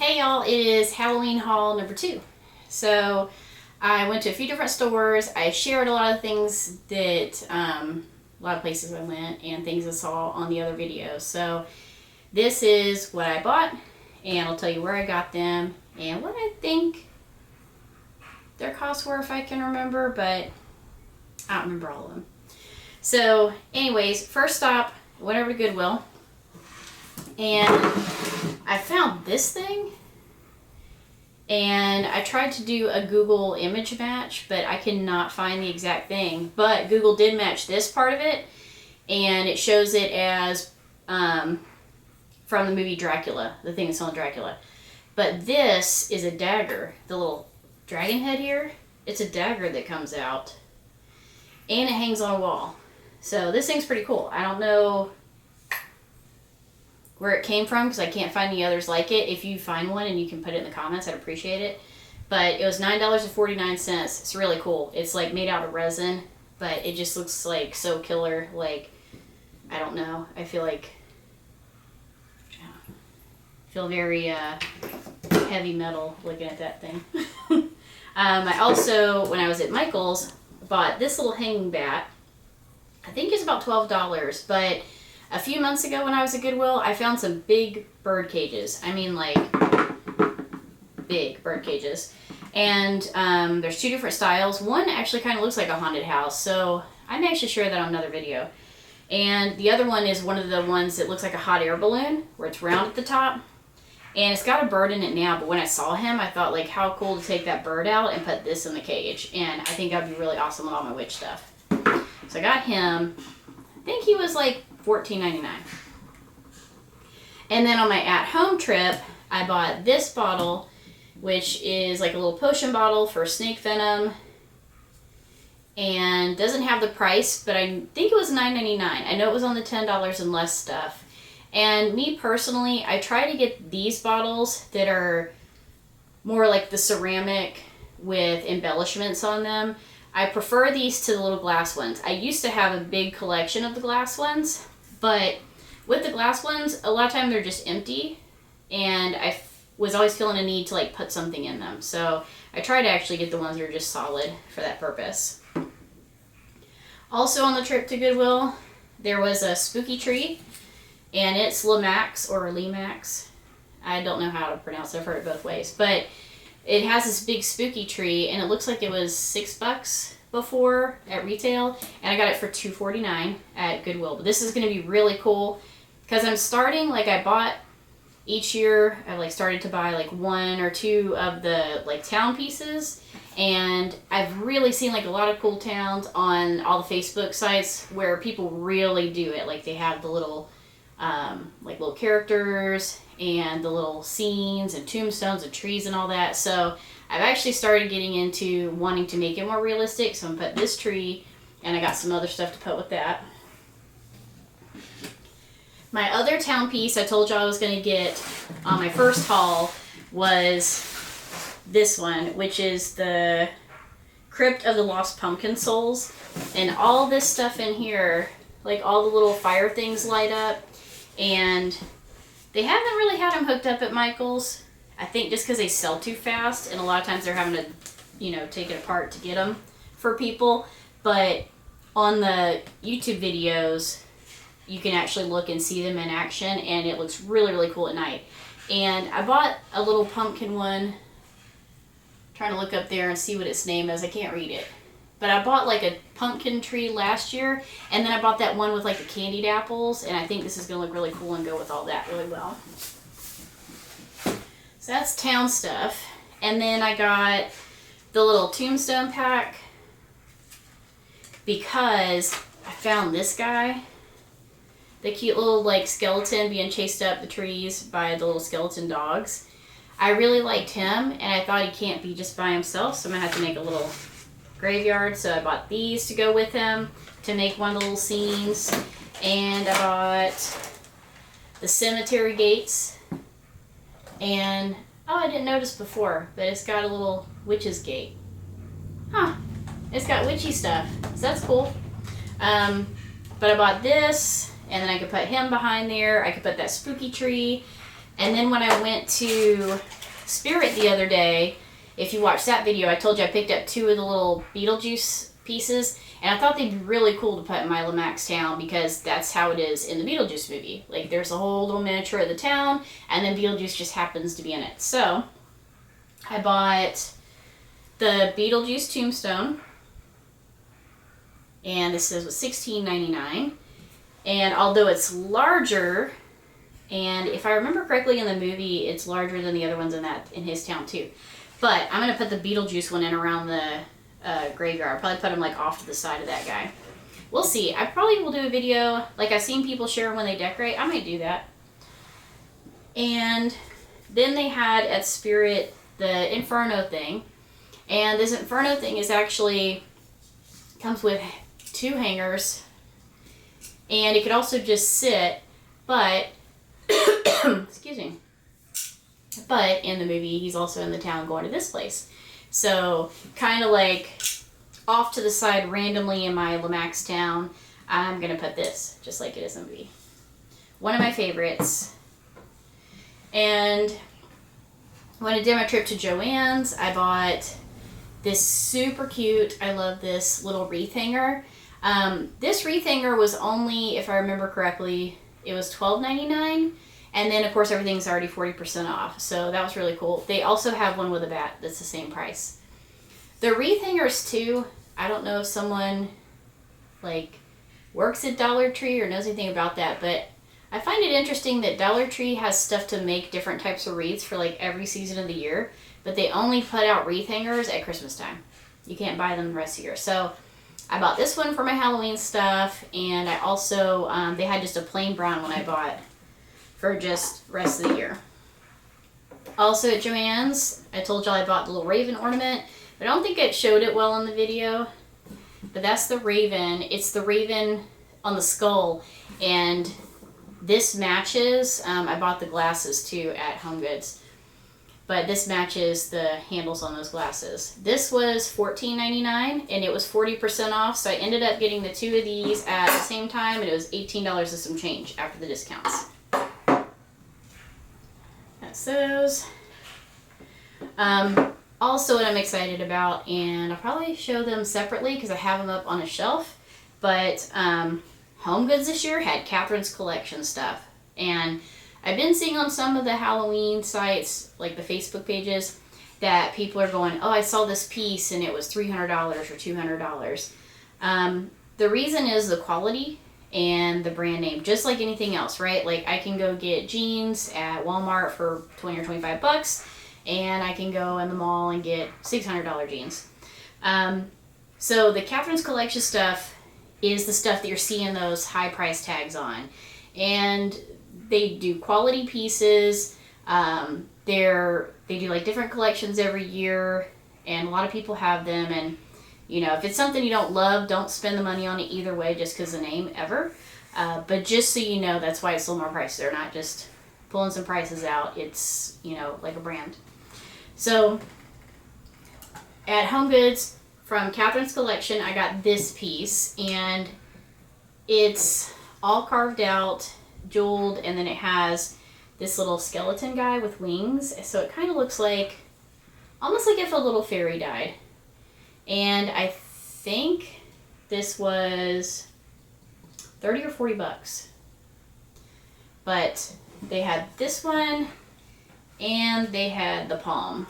Hey y'all, it is Halloween haul number 2. So I went to a few different stores. I shared a lot of things that, a lot of places I went and things I saw on the other videos. So this is what I bought, and I'll tell you where I got them and what I think their costs were if I can remember, but I don't remember all of them. So anyways, first stop, went over to Goodwill, and I found this thing, and I tried to do a Google image match, but I cannot find the exact thing. But Google did match this part of it, and it shows it as from the movie Dracula, the thing that's on Dracula. But this is a dagger. The little dragon head here, it's a dagger that comes out, and it hangs on a wall. So this thing's pretty cool. I don't know where it came from because I can't find any others like it. If you find one and you can put it in the comments, I'd appreciate it. But it was $9.49. It's really cool. It's like made out of resin, but it just looks like so killer. Like, I don't know. I feel like, very heavy metal looking at that thing. I also, when I was at Michael's, bought this little hanging bat. I think it's about $12, but a few months ago when I was at Goodwill, I found some big bird cages. I mean, like, big bird cages. And there's 2 different styles. One actually kind of looks like a haunted house, so I may actually share that on another video. And the other one is one of the ones that looks like a hot air balloon, where it's round at the top. And it's got a bird in it now, but when I saw him, I thought, like, how cool to take that bird out and put this in the cage. And I think that would be really awesome with all my witch stuff. So I got him. I think he was like $14.99. And then on my at-home trip, I bought this bottle, which is like a little potion bottle for snake venom, and doesn't have the price, but I think it was $9.99. I know it was on the $10 and less stuff. And me personally, I try to get these bottles that are more like the ceramic with embellishments on them. I prefer these to the little glass ones. I used to have a big collection of the glass ones, but with the glass ones, a lot of time they're just empty, and I was always feeling a need to like put something in them. So I try to actually get the ones that are just solid for that purpose. Also on the trip to Goodwill, there was a spooky tree, and it's Lemax or Lemax. I don't know how to pronounce it. I've heard it both ways, but it has this big spooky tree, and it looks like it was $6 before at retail, and I got it for $2.49 at Goodwill. But this is going to be really cool because I'm starting, like, I bought each year, I've like started to buy like 1 or 2 of the like town pieces, and I've really seen like a lot of cool towns on all the Facebook sites where people really do it. Like, they have the little like little characters and the little scenes and tombstones and trees and all that. So I've actually started getting into wanting to make it more realistic. So I'm going to put this tree, and I got some other stuff to put with that. My other town piece I told you I was going to get on my first haul was this one, which is the Crypt of the Lost Pumpkin Souls. And all this stuff in here, like all the little fire things light up. And they haven't really had them hooked up at Michael's. I think just because they sell too fast, and a lot of times they're having to, take it apart to get them for people. But on the YouTube videos, you can actually look and see them in action, and it looks really, really cool at night. And I bought a little pumpkin one. I'm trying to look up there and see what its name is. I can't read it. But I bought like a pumpkin tree last year, and then I bought that one with like the candied apples, and I think this is going to look really cool and go with all that really well. So that's town stuff. And then I got the little tombstone pack because I found this guy. The cute little like skeleton being chased up the trees by the little skeleton dogs. I really liked him, and I thought he can't be just by himself, so I'm going to have to make a little graveyard. So I bought these to go with him to make one of the little scenes. And I bought the cemetery gates. And, oh, I didn't notice before, but it's got a little witch's gate. Huh. It's got witchy stuff, so that's cool. But I bought this, and then I could put him behind there. I could put that spooky tree. And then when I went to Spirit the other day, if you watched that video, I told you I picked up 2 of the little Beetlejuice pieces, and I thought they'd be really cool to put in my Lamax town because that's how it is in the Beetlejuice movie. Like, there's a whole little miniature of the town, and then Beetlejuice just happens to be in it. So, I bought the Beetlejuice tombstone, and this was $16.99. And although it's larger, and if I remember correctly in the movie, it's larger than the other ones in his town too. But I'm gonna put the Beetlejuice one in around the graveyard. I'll probably put him like off to the side of that guy. We'll see. I probably will do a video, like I've seen people share when they decorate. I might do that. And then they had at Spirit the Inferno thing. And this Inferno thing is actually, comes with 2 hangers. And it could also just sit, but, excuse me. But in the movie, he's also in the town going to this place. So, kind of like off to the side randomly in my Lamax town, I'm going to put this, just like it is in the movie. One of my favorites. And when I did my trip to Joann's, I bought this super cute, I love this little wreath hanger. This wreath hanger was only, if I remember correctly, it was $12.99. And then, of course, everything's already 40% off. So that was really cool. They also have one with a bat that's the same price. The wreath hangers, too, I don't know if someone, like, works at Dollar Tree or knows anything about that, but I find it interesting that Dollar Tree has stuff to make different types of wreaths for, like, every season of the year, but they only put out wreath hangers at Christmas time. You can't buy them the rest of the year. So I bought this one for my Halloween stuff, and I also, they had just a plain brown one I bought for just rest of the year. Also at Joann's, I told y'all I bought the little raven ornament, but I don't think it showed it well in the video. But that's the raven. It's the raven on the skull, and this matches. I bought the glasses too at HomeGoods, but this matches the handles on those glasses. This was $14.99, and it was 40% off, so I ended up getting the 2 of these at the same time, and it was $18 and some change after the discounts. That's those. Also, what I'm excited about, and I'll probably show them separately because I have them up on a shelf, but HomeGoods this year had Catherine's collection stuff. And I've been seeing on some of the Halloween sites, like the Facebook pages, that people are going, oh, I saw this piece and it was $300 or $200. The reason is the quality and the brand name, just like anything else, right? Like I can go get jeans at Walmart for 20 or 25 bucks, and I can go in the mall and get $600 jeans. So the Catherine's collection stuff is the stuff that you're seeing those high price tags on. And they do quality pieces. They do like different collections every year, and a lot of people have them. And you know, if it's something you don't love, don't spend the money on it either way just because the name ever. But just so you know, that's why it's a little more pricey. They're not just pulling some prices out. It's, you know, like a brand. So at HomeGoods from Catherine's collection, I got this piece, and it's all carved out, jeweled, and then it has this little skeleton guy with wings. So it kind of looks like, almost like if a little fairy died. And I think this was 30 or 40 bucks. But they had this one, and they had the palm.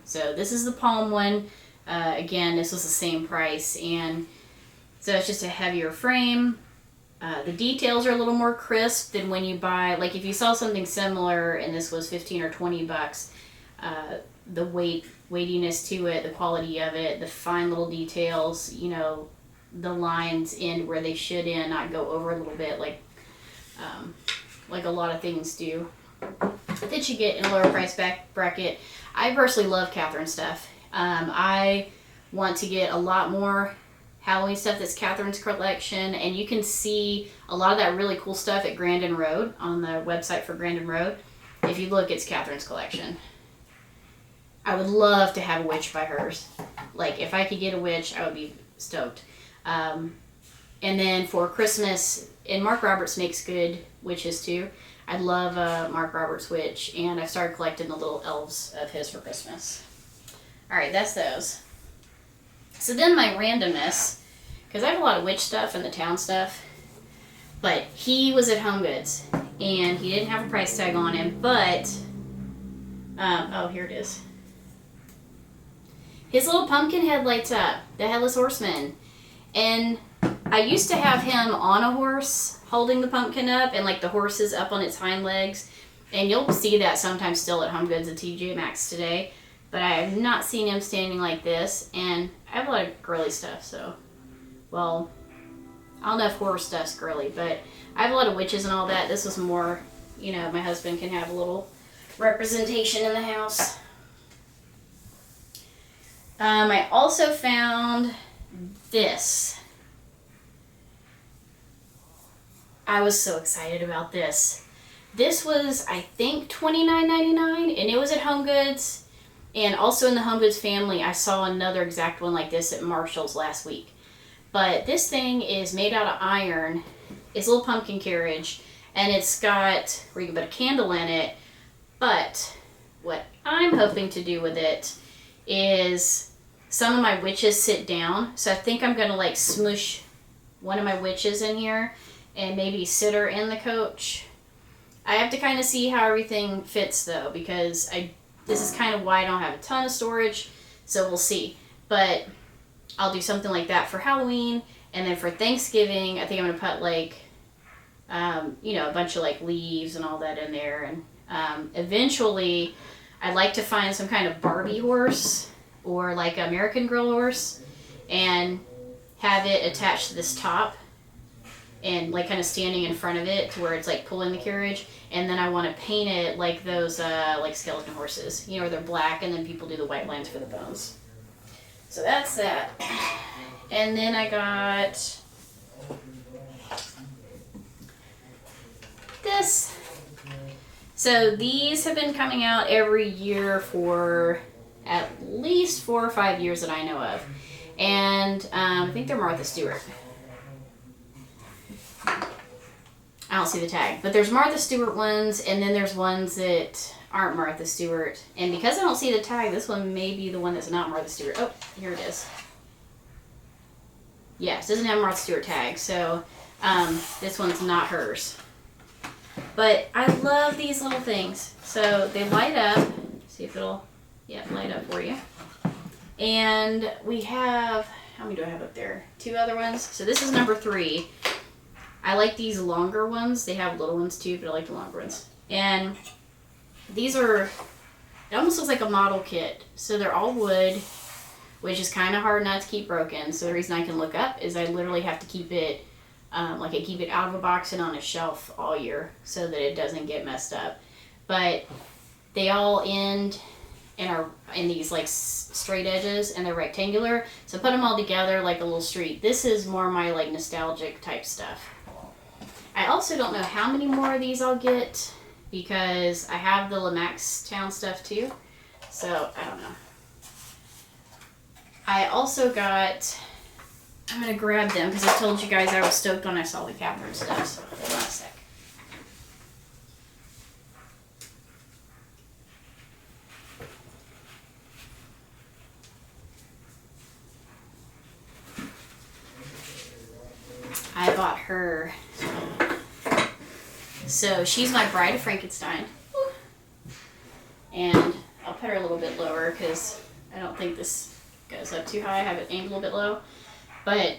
So this is the palm one. Again, this was the same price, and so it's just a heavier frame. The details are a little more crisp than when you buy, like if you saw something similar and this was 15 or 20 bucks, the weightiness to it, the quality of it, the fine little details, you know, the lines end where they should end, not go over a little bit like a lot of things do that you get in a lower price bracket. I personally love Catherine stuff. I want to get a lot more Halloween stuff that's Catherine's collection, and you can see a lot of that really cool stuff at Grandin Road, on the website for Grandin Road. If you look, it's Catherine's collection. I would love to have a witch by hers. Like, if I could get a witch, I would be stoked. And then for Christmas, and Mark Roberts makes good witches too. I love Mark Roberts' witch, and I've started collecting the little elves of his for Christmas. Alright, that's those. So then my randomness, because I have a lot of witch stuff and the town stuff, but he was at HomeGoods, and he didn't have a price tag on him, but, oh, here it is. His little pumpkin head lights up, the Headless Horseman. And I used to have him on a horse holding the pumpkin up, and like the horse is up on its hind legs. And you'll see that sometimes still at HomeGoods and TJ Maxx today. But I have not seen him standing like this, and I have a lot of girly stuff, so, well, I don't know if horror stuff's girly, but I have a lot of witches and all that. This was more, you know, my husband can have a little representation in the house. I also found this. I was so excited about this. This was, I think, $29.99, and it was at HomeGoods. And also in the HomeGoods family, I saw another exact one like this at Marshall's last week. But this thing is made out of iron. It's a little pumpkin carriage, and it's got where you can put a candle in it. But what I'm hoping to do with it is some of my witches sit down. So I think I'm going to like smoosh one of my witches in here and maybe sit her in the coach. I have to kind of see how everything fits though, because this is kind of why I don't have a ton of storage, so we'll see. But I'll do something like that for Halloween, and then for Thanksgiving, I think I'm going to put like, you know, a bunch of like leaves and all that in there. And eventually, I'd like to find some kind of Barbie horse or like American Girl horse and have it attached to this top and like kind of standing in front of it to where it's like pulling the carriage. And then I want to paint it like those like skeleton horses, you know, where they're black and then people do the white lines for the bones. So that's that. And then I got this. So these have been coming out every year for at least 4 or 5 years that I know of. And I think they're Martha Stewart. I don't see the tag. But there's Martha Stewart ones, and then there's ones that aren't Martha Stewart. And because I don't see the tag, this one may be the one that's not Martha Stewart. Oh, here it is. Yes, doesn't have Martha Stewart tag, so this one's not hers. But I love these little things. So they light up. See if it'll, yeah, light up for you. And we have, how many do I have up there? 2 other ones. So this is number 3. I like these longer ones. They have little ones too, but I like the longer ones. And these are, it almost looks like a model kit. So they're all wood, which is kind of hard not to keep broken. So the reason I can look up is I literally have to keep it, like I keep it out of a box and on a shelf all year so that it doesn't get messed up. But they all end and are in these like straight edges, and they're rectangular. So put them all together like a little street. This is more my like nostalgic type stuff. I also don't know how many more of these I'll get because I have the Lemax Town stuff too. So I don't know. I also got, I'm going to grab them because I told you guys I was stoked when I saw the Catherine stuff. So hold on a sec. I bought her. So she's my Bride of Frankenstein. And I'll put her a little bit lower because I don't think this goes up too high. I have it aimed a little bit low. But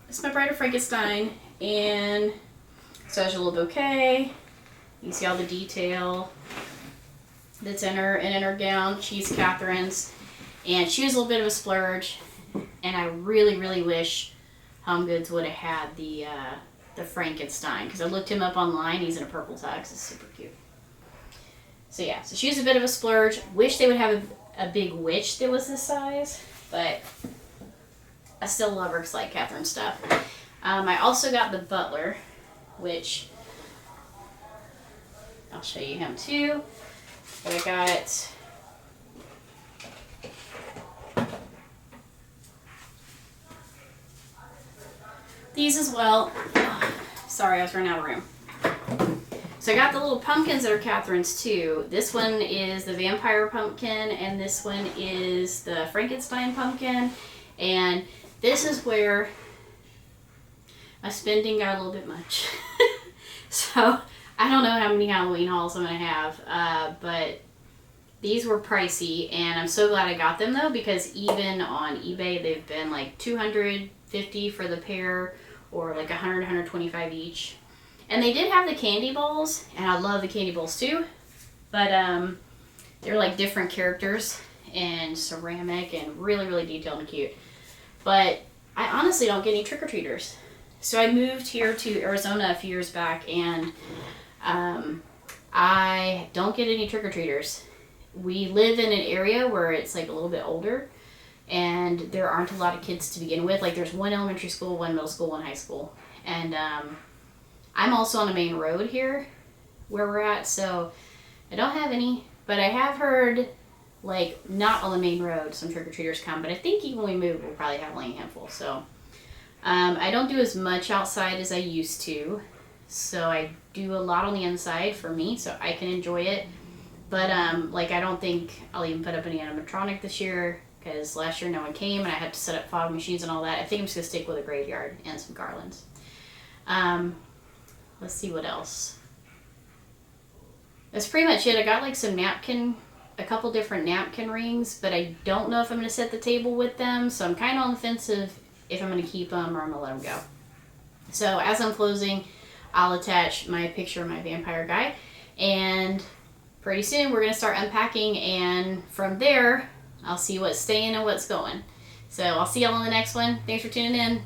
it's my Bride of Frankenstein. And so there's a little bouquet. You see all the detail that's in her and in her gown. She's Catherine's. And she was a little bit of a splurge. And I really, really wish HomeGoods would have had the Frankenstein, because I looked him up online. He's in a purple tux. It's super cute. So yeah, so she was a bit of a splurge. Wish they would have a big witch that was this size, but I still love her because I like Catherine stuff. I also got the butler, which I'll show you him too. But I got these as well. Sorry, I was running out of room. So I got the little pumpkins that are Catherine's too. This one is the vampire pumpkin, and this one is the Frankenstein pumpkin. And this is where my spending got a little bit much. So I don't know how many Halloween hauls I'm going to have, but these were pricey, and I'm so glad I got them though, because even on eBay they've been like $250 for the pair, or like $100, $125 each. And they did have the candy balls, and I love the candy balls too, but they're like different characters and ceramic and really, really detailed and cute. But I honestly don't get any trick-or-treaters. So I moved here to Arizona a few years back, and I don't get any trick-or-treaters. We live in an area where it's like a little bit older, and there aren't a lot of kids to begin with. Like there's one elementary school, one middle school, one high school. And I'm also on the main road here where we're at, so I don't have any, but I have heard, like, not on the main road, some trick-or-treaters come, but I think even when we move, we'll probably have only a handful. So I don't do as much outside as I used to, so I do a lot on the inside for me, so I can enjoy it. But like, I don't think I'll even put up any animatronic this year, because last year no one came and I had to set up fog machines and all that. I think I'm just gonna stick with a graveyard and some garlands. Let's see what else. That's pretty much it. I got like some a couple different napkin rings, but I don't know if I'm going to set the table with them, so I'm kind of on the fence of if I'm going to keep them or I'm going to let them go. So as I'm closing, I'll attach my picture of my vampire guy, and pretty soon we're going to start unpacking, and from there I'll see what's staying and what's going. So I'll see y'all on the next one. Thanks for tuning in.